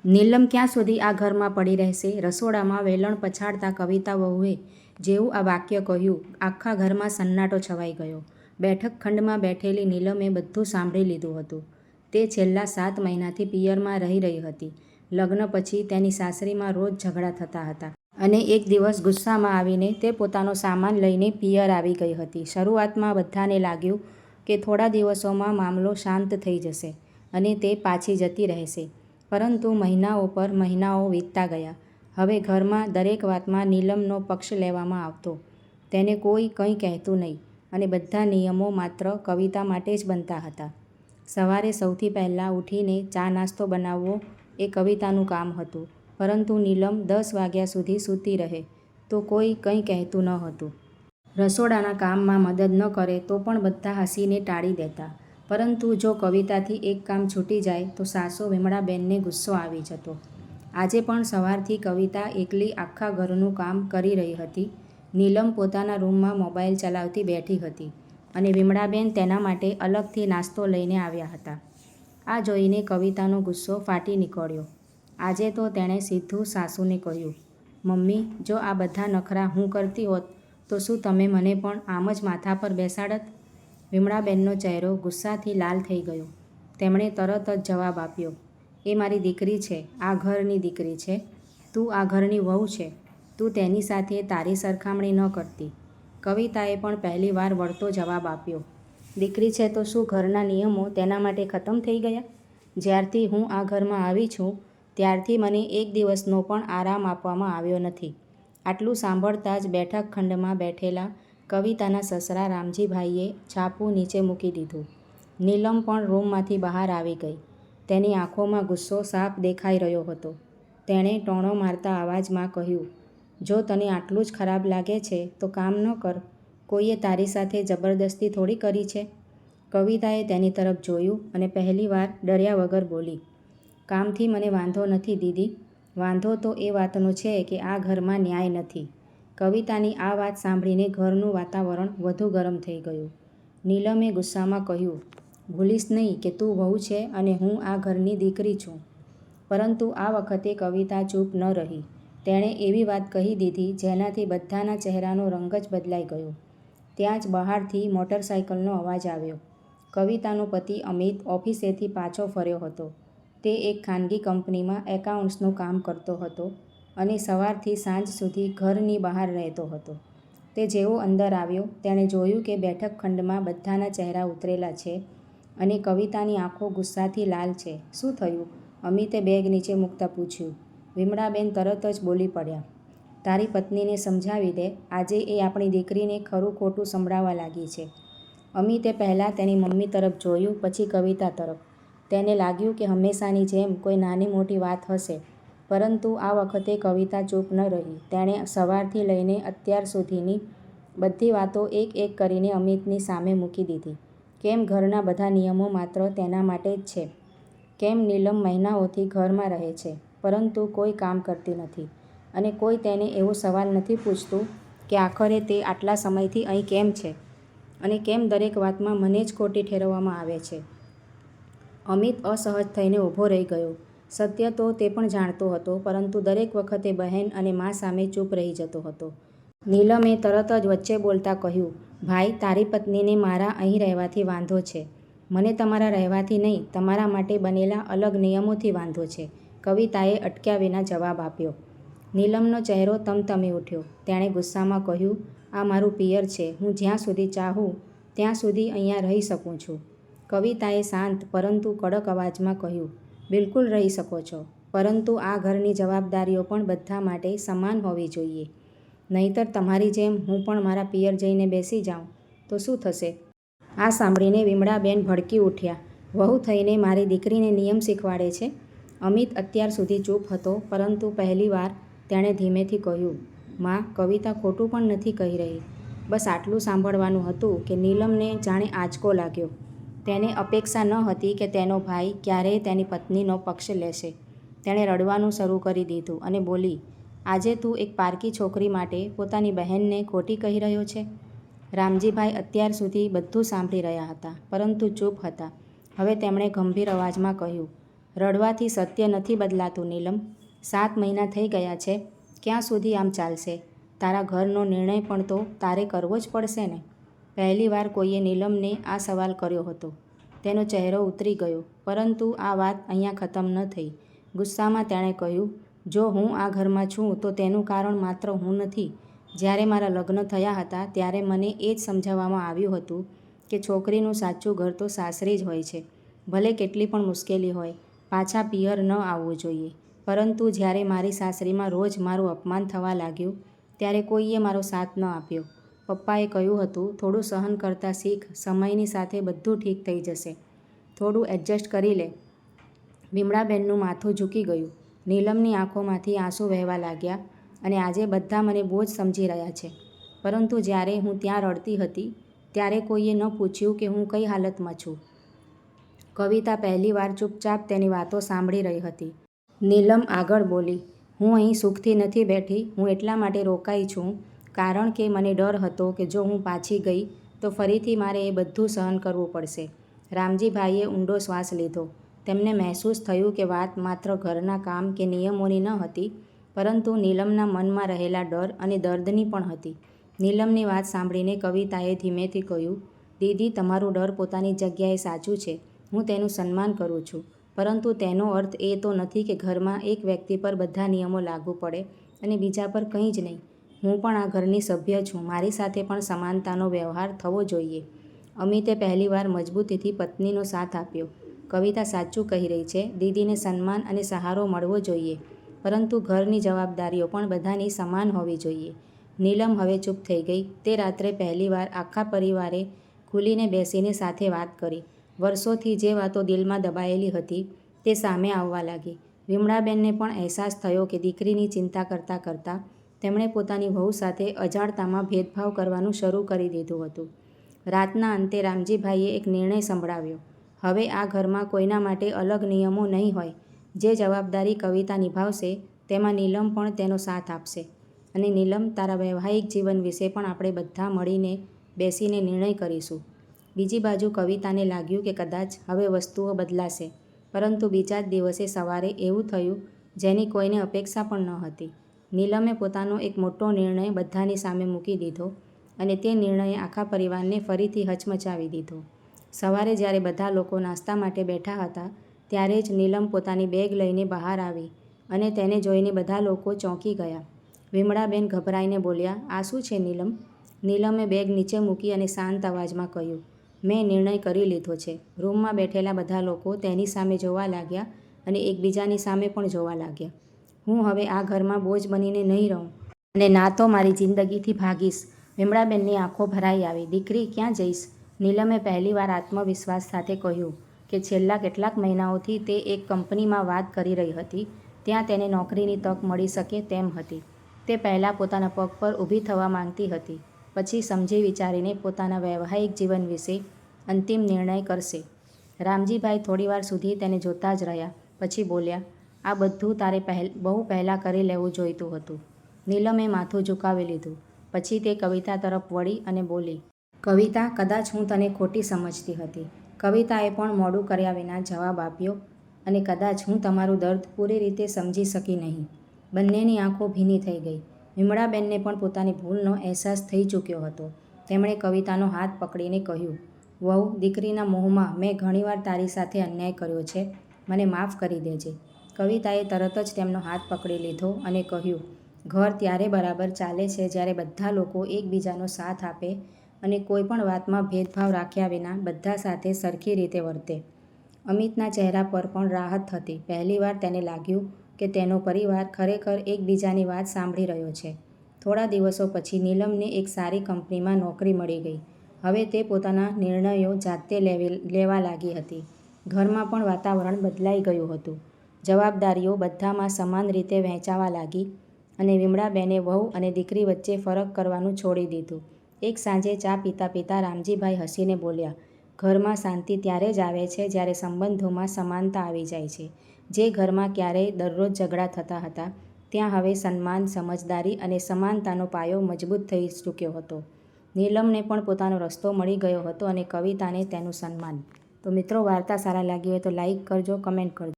નીલમ ક્યાં સુધી આ ઘરમાં પડી રહેશે? રસોડામાં વેલણ પછાડતા કવિતા વહુએ જેવું આ વાક્ય કહ્યું, આખા ઘરમાં સન્નાટો છવાઈ ગયો. બેઠક ખંડમાં બેઠેલી નીલમે બધું સાંભળી લીધું હતું. તે છેલ્લા 7 મહિનાથી પિયરમાં રહી હતી. લગ્ન પછી તેની સાસરીમાં રોજ ઝઘડા થતા હતા. અને એક દિવસ ગુસ્સામાં આવીને તે પોતાનો સામાન લઈને પિયર આવી ગઈ હતી. શરૂઆતમાં બધાને લાગ્યું કે થોડા દિવસોમાં મામલો શાંત થઈ જશે અને તે પાછી જતી રહેશે. પરંતુ મહિનાઓ પર મહિનાઓ વીતતા ગયા. હવે ઘરમાં દરેક વાતમાં નીલમનો પક્ષ લેવામાં આવતો. તેને કોઈ કંઈ કહેતું નહીં અને બધા નિયમો માત્ર કવિતા માટે જ બનતા હતા. સવારે સૌથી પહેલાં ઉઠીને ચા નાસ્તો બનાવવો એ કવિતાનું કામ હતું. પરંતુ નીલમ 10 વાગ્યા સુધી સૂતી રહે તો કોઈ કંઈ કહેતું ન હતું. રસોડાના કામમાં મદદ ન કરે તો પણ બધા હસીને ટાળી દેતા. પરંતુ જો કવિતાથી એક કામ છૂટી જાય તો સાસુ વિમળાબેનને ગુસ્સો આવી જતો. આજે પણ સવારથી કવિતા એકલી આખા ઘરનું કામ કરી રહી હતી. નીલમ પોતાના રૂમમાં મોબાઈલ ચલાવતી બેઠી હતી અને વિમળાબેન તેના માટે અલગથી નાસ્તો લઈને આવ્યા હતા. આ જોઈને કવિતાનો ગુસ્સો ફાટી નીકળ્યો. આજે તો તેણે સીધું સાસુને કહ્યું, મમ્મી, જો આ બધા નખરા હું કરતી હોત તો શું તમે મને પણ આમ જ માથા પર બેસાડત? વિમળાબેનનો ચહેરો ગુસ્સાથી લાલ થઈ ગયો. તેમણે તરત જ જવાબ આપ્યો, એ મારી દીકરી છે, આ ઘરની દીકરી છે. તું આ ઘરની વહુ છે. તું તેની સાથે તારી સરખામણી ન કરતી. કવિતાએ પણ પહેલી વાર વળતો જવાબ આપ્યો, દીકરી છે તો શું ઘરના નિયમો તેના માટે ખતમ થઈ ગયા? જ્યારથી હું આ ઘરમાં આવી છું ત્યારથી મને એક દિવસનો પણ આરામ આપવામાં આવ્યો નથી. આટલું સાંભળતા જ બેઠક ખંડમાં બેઠેલા કવિતાના સસરા રામજીભાઈએ છાપું નીચે મૂકી દીધું. નીલમ પણ રૂમમાંથી બહાર આવી ગઈ. તેની આંખોમાં ગુસ્સો સાફ દેખાઈ રહ્યો હતો. તેણે ટોણો મારતા અવાજમાં કહ્યું, જો તને આટલું જ ખરાબ લાગે છે તો કામ ન કર. કોઈએ તારી સાથે જબરદસ્તી થોડી કરી છે? કવિતાએ તેની તરફ જોયું અને પહેલીવાર ડર્યા વગર બોલી, કામથી મને વાંધો નથી દીદી. વાંધો તો એ વાતનો છે કે આ ઘરમાં ન્યાય નથી. કવિતાની આ વાત સાંભળીને ઘરનું વાતાવરણ વધુ ગરમ થઈ ગયું. નીલમે ગુસ્સામાં કહ્યું, ભૂલીશ નહીં કે તું વહુ છે અને હું આ ઘરની દીકરી છું. પરંતુ આ વખતે કવિતા ચૂપ ન રહી. તેણે એવી વાત કહી દીધી જેનાથી બધાના ચહેરાનો રંગ જ બદલાઈ ગયો. ત્યાં જ બહારથી મોટરસાયકલનો અવાજ આવ્યો. કવિતાનો પતિ અમિત ઓફિસેથી પાછો ફર્યો હતો. તે એક ખાનગી કંપનીમાં એકાઉન્ટ્સનું કામ કરતો હતો અને સવારથી સાંજ સુધી ઘરની બહાર રહેતો હતો. તે જેવો અંદર આવ્યો તેણે જોયું કે બેઠક ખંડમાં બધાના ચહેરા ઉતરેલા છે અને કવિતાની આંખો ગુસ્સાથી લાલ છે. શું થયું? અમિતે બેગ નીચે મૂકતા પૂછ્યું. વિમળાબેન તરત જ બોલી પડ્યા, તારી પત્નીને સમજાવી દે. આજે એ આપણી દીકરીને ખરું ખોટું સંભળાવવા લાગી છે. અમિતે પહેલાં તેની મમ્મી તરફ જોયું, પછી કવિતા તરફ. તેને લાગ્યું કે હંમેશાની જેમ કોઈ નાની મોટી વાત હશે. પરંતુ આ વખતે કવિતા ચૂપ ન રહી. તેણે સવારથી લઈને અત્યાર સુધીની બધી વાતો એક એક કરીને અમિતની સામે મૂકી દીધી. કેમ ઘરના બધા નિયમો માત્ર તેના માટે જ છે? કેમ નીલમ મહિનાઓથી ઘરમાં રહે છે પરંતુ કોઈ કામ કરતી નથી અને કોઈ તેને એવો સવાલ નથી પૂછતું કે આખરે તે આટલા સમયથી અહીં કેમ છે અને કેમ દરેક વાતમાં મને જ ખોટી ઠેરવવામાં આવે છે? અમિત અસહજ થઈને ઊભો રહી ગયો. સત્ય તો તે પણ જાણતો હતો, પરંતુ દરેક વખતે બહેન અને મા સામે ચૂપ રહી જતો હતો. નીલમે તરત જ વચ્ચે બોલતા કહ્યું, ભાઈ, તારી પત્નીને મારા અહીં રહેવાથી વાંધો છે. મને તમારા રહેવાથી નહીં, તમારા માટે બનેલા અલગ નિયમોથી વાંધો છે. કવિતાએ અટક્યા વિના જવાબ આપ્યો. નીલમનો ચહેરો તમતમી ઉઠ્યો. તેણે ગુસ્સામાં કહ્યું, આ મારું પિયર છે. હું જ્યાં સુધી ચાહું ત્યાં સુધી અહીંયા રહી શકું છું. કવિતાએ શાંત પરંતુ કડક અવાજમાં કહ્યું, બિલકુલ રહી શકો છો, પરંતુ આ ઘરની જવાબદારીઓ પણ બધા માટે સમાન હોવી જોઈએ. નહીંતર તમારી જેમ હું પણ મારા પિયર જઈને બેસી જાઉં તો શું થશે? આ સાંભળીને વિમળાબેન ભડકી ઉઠ્યા. વહુ થઈને મારી દીકરીને નિયમ શીખવાડે છે? અમિત અત્યાર સુધી ચૂપ હતો, પરંતુ પહેલીવાર તેણે ધીમેથી કહ્યું, માં, કવિતા ખોટું પણ નથી કહી રહી. બસ આટલું સાંભળવાનું હતું કે નીલમને જાણે આંચકો લાગ્યો. તેને અપેક્ષા ન હતી કે તેનો ભાઈ ક્યારેય તેની પત્નીનો પક્ષ લેશે. તેણે રડવાનું શરૂ કરી દીધું અને બોલી, આજે તું એક પારકી છોકરી માટે પોતાની બહેનને ખોટી કહી રહ્યો છે? રામજીભાઈ અત્યાર સુધી બધું સાંભળી રહ્યા હતા, પરંતુ ચૂપ હતા. હવે તેમણે ગંભીર અવાજમાં કહ્યું, રડવાથી સત્ય નથી બદલાતું નીલમ. 7 મહિના થઈ ગયા છે. ક્યાં સુધી આમ ચાલશે? તારા ઘરનો નિર્ણય પણ તો તારે કરવો જ પડશે ને? પહેલીવાર કોઈએ નીલમને આ સવાલ કર્યો હતો. તેનો ચહેરો ઉતરી ગયો. પરંતુ આ વાત અહીંયા ખતમ ન થઈ. ગુસ્સામાં તેણે કહ્યું, જો હું આ ઘરમાં છું તો તેનું કારણ માત્ર હું નથી. જ્યારે મારા લગ્ન થયા હતા ત્યારે મને એ જ સમજાવવામાં આવ્યું હતું કે છોકરીનું સાચું ઘર તો સાસરી જ હોય છે. ભલે કેટલી પણ મુશ્કેલી હોય, પાછા પિયર ન આવવું જોઈએ. પરંતુ જ્યારે મારી સાસરીમાં રોજ મારું અપમાન થવા લાગ્યું ત્યારે કોઈએ મારો સાથ ન આપ્યો. પપ્પાએ કહ્યું હતું, થોડું સહન કરતાં શીખ, સમયની સાથે બધું ઠીક થઈ જશે. થોડું એડજસ્ટ કરી લે. વિમળાબેનનું માથું ઝૂકી ગયું. નીલમની આંખોમાંથી આંસુ વહેવા લાગ્યા. અને આજે બધા મને બોજ સમજી રહ્યા છે. પરંતુ જ્યારે હું ત્યાં રડતી હતી ત્યારે કોઈએ ન પૂછ્યું કે હું કઈ હાલતમાં છું. કવિતા પહેલીવાર ચૂપચાપ તેની વાતો સાંભળી રહી હતી. નીલમ આગળ બોલી, હું અહીં સુખથી નથી બેઠી. હું એટલા માટે રોકાઈ છું કારણ કે મને ડર હતો કે જો હું પાછી ગઈ તો ફરીથી મારે એ બધું સહન કરવું પડશે. રામજીભાઈએ ઊંડો શ્વાસ લીધો. તેમને મહેસૂસ થયું કે વાત માત્ર ઘરના કામ કે નિયમોની ન હતી, પરંતુ નીલમના મનમાં રહેલા ડર અને દર્દની પણ હતી. નીલમની વાત સાંભળીને કવિતાએ ધીમેથી કહ્યું, દીદી, તમારું ડર પોતાની જગ્યાએ સાચું છે. હું તેનું સન્માન કરું છું. પરંતુ તેનો અર્થ એ તો નથી કે ઘરમાં એક વ્યક્તિ પર બધા નિયમો લાગુ પડે અને બીજા પર કંઈ જ નહીં. હું પણ આ ઘરની સભ્ય છું. મારી સાથે પણ સમાનતાનો વ્યવહાર થવો જોઈએ. અમિતે પહેલીવાર મજબૂતીથી પત્નીનો સાથ આપ્યો. કવિતા સાચું કહી રહી છે. દીદીને સન્માન અને સહારો મળવો જોઈએ. પરંતુ ઘરની જવાબદારીઓ પણ બધાની સમાન હોવી જોઈએ. નીલમ હવે ચૂપ થઈ ગઈ. તે રાત્રે પહેલીવાર આખા પરિવારે ખુલીને બેસીને સાથે વાત કરી. વર્ષોથી જે વાતો દિલમાં દબાયેલી હતી તે સામે આવવા લાગી. વિમળાબેનને પણ અહેસાસ થયો કે દીકરીની ચિંતા કરતાં કરતાં તેમણે પોતાની વહુ સાથે અજાણતામાં ભેદભાવ કરવાનું શરૂ કરી દીધું હતું. રાતના અંતે રામજીભાઈએ એક નિર્ણય સંભળાવ્યો. હવે આ ઘરમાં કોઈના માટે અલગ નિયમો નહીં હોય. જે જવાબદારી કવિતા નિભાવશે તેમાં નીલમ પણ તેનો સાથ આપશે. અને નીલમ, તારા વૈવાહિક જીવન વિશે પણ આપણે બધા મળીને બેસીને નિર્ણય કરીશું. બીજી બાજુ કવિતાને લાગ્યું કે કદાચ હવે વસ્તુઓ બદલાશે. પરંતુ બીજા જ દિવસે સવારે એવું થયું જેની કોઈને અપેક્ષા પણ ન હતી. નીલમે પોતાનો એક મોટો નિર્ણય બધાની સામે મૂકી દીધો અને તે નિર્ણયે આખા પરિવારને ફરીથી હચમચાવી દીધો. સવારે જ્યારે બધા લોકો નાસ્તા માટે બેઠા હતા ત્યારે જ નીલમ પોતાની બેગ લઈને બહાર આવી અને તેને જોઈને બધા લોકો ચોંકી ગયા. વિમળાબેન ગભરાઈને બોલ્યા, આ શું છે નીલમ? નીલમે બેગ નીચે મૂકી અને શાંત અવાજમાં કહ્યું, મેં નિર્ણય કરી લીધો છે. રૂમમાં બેઠેલા બધા લોકો તેની સામે જોવા લાગ્યા અને એકબીજાની સામે પણ જોવા લાગ્યા. હું હવે આ ઘરમાં બોજ બનીને નહીં રહું અને ના તો મારી જિંદગીથી ભાગીશ. વિમળાબેનની આંખો ભરાઈ આવી. દીકરી, ક્યાં જઈશ? નીલમે પહેલીવાર આત્મવિશ્વાસ સાથે કહ્યું કે છેલ્લા કેટલાક મહિનાઓથી તે એક કંપનીમાં વાત કરી રહી હતી. ત્યાં તેને નોકરીની તક મળી શકે તેમ હતી. તે પહેલાં પોતાના પગ પર ઊભી થવા માંગતી હતી. પછી સમજી વિચારીને પોતાના વૈવાહિક જીવન વિશે અંતિમ નિર્ણય કરશે. રામજીભાઈ થોડીવાર સુધી તેને જોતા જ રહ્યા. પછી બોલ્યા, આ બધું તારે બહુ પહેલાં કરી લેવું જોઈતું હતું. નીલમે માથું ઝુકાવી લીધું. પછી તે કવિતા તરફ વળી અને બોલી, કવિતા, કદાચ હું તને ખોટી સમજતી હતી. કવિતાએ પણ મોડું કર્યા વિના જવાબ આપ્યો, અને કદાચ હું તમારું દર્દ પૂરી રીતે સમજી શકી નહીં. બંનેની આંખો ભીની થઈ ગઈ. વિમળાબેનને પણ પોતાની ભૂલનો અહેસાસ થઈ ચૂક્યો હતો. તેમણે કવિતાનો હાથ પકડીને કહ્યું, વહુ, દીકરીના મોહમાં મેં ઘણીવાર તારી સાથે અન્યાય કર્યો છે. મને માફ કરી દેજે. કવિતાએ તરત જ તેમનો હાથ પકડી લીધો અને કહ્યું, ઘર ત્યારે બરાબર ચાલે છે જ્યારે બધા લોકો એકબીજાનો સાથ આપે અને કોઈ પણ વાતમાં ભેદભાવ રાખ્યા વિના બધા સાથે સરખી રીતે વર્તે. અમિતના ચહેરા પર પણ રાહત હતી. પહેલીવાર તેને લાગ્યું કે તેનો પરિવાર ખરેખર એકબીજાની વાત સાંભળી રહ્યો છે. થોડા દિવસો પછી નીલમને એક સારી કંપનીમાં નોકરી મળી ગઈ. હવે તે પોતાના નિર્ણયો જાતે લેવા લાગી હતી. ઘરમાં પણ વાતાવરણ બદલાઈ ગયું હતું. જવાબદારીઓ બધામાં સમાન રીતે વહેંચાવા લાગી અને વિમળાબેને વહુ અને દીકરી વચ્ચે ફરક કરવાનું છોડી દીધું. એક સાંજે ચા પીતા પીતા રામજીભાઈ હસીને બોલ્યા, ઘરમાં શાંતિ ત્યારે જ આવે છે જ્યારે સંબંધોમાં સમાનતા આવી જાય છે. જે ઘરમાં ક્યારેય દરરોજ ઝઘડા થતા હતા ત્યાં હવે સન્માન, સમજદારી અને સમાનતાનો પાયો મજબૂત થઈ ચૂક્યો હતો. નીલમને પણ પોતાનો રસ્તો મળી ગયો હતો અને કવિતાને તેનું સન્માન. તો મિત્રો, વાર્તા સારા લાગી હોય તો લાઈક કરજો, કમેન્ટ કરજો.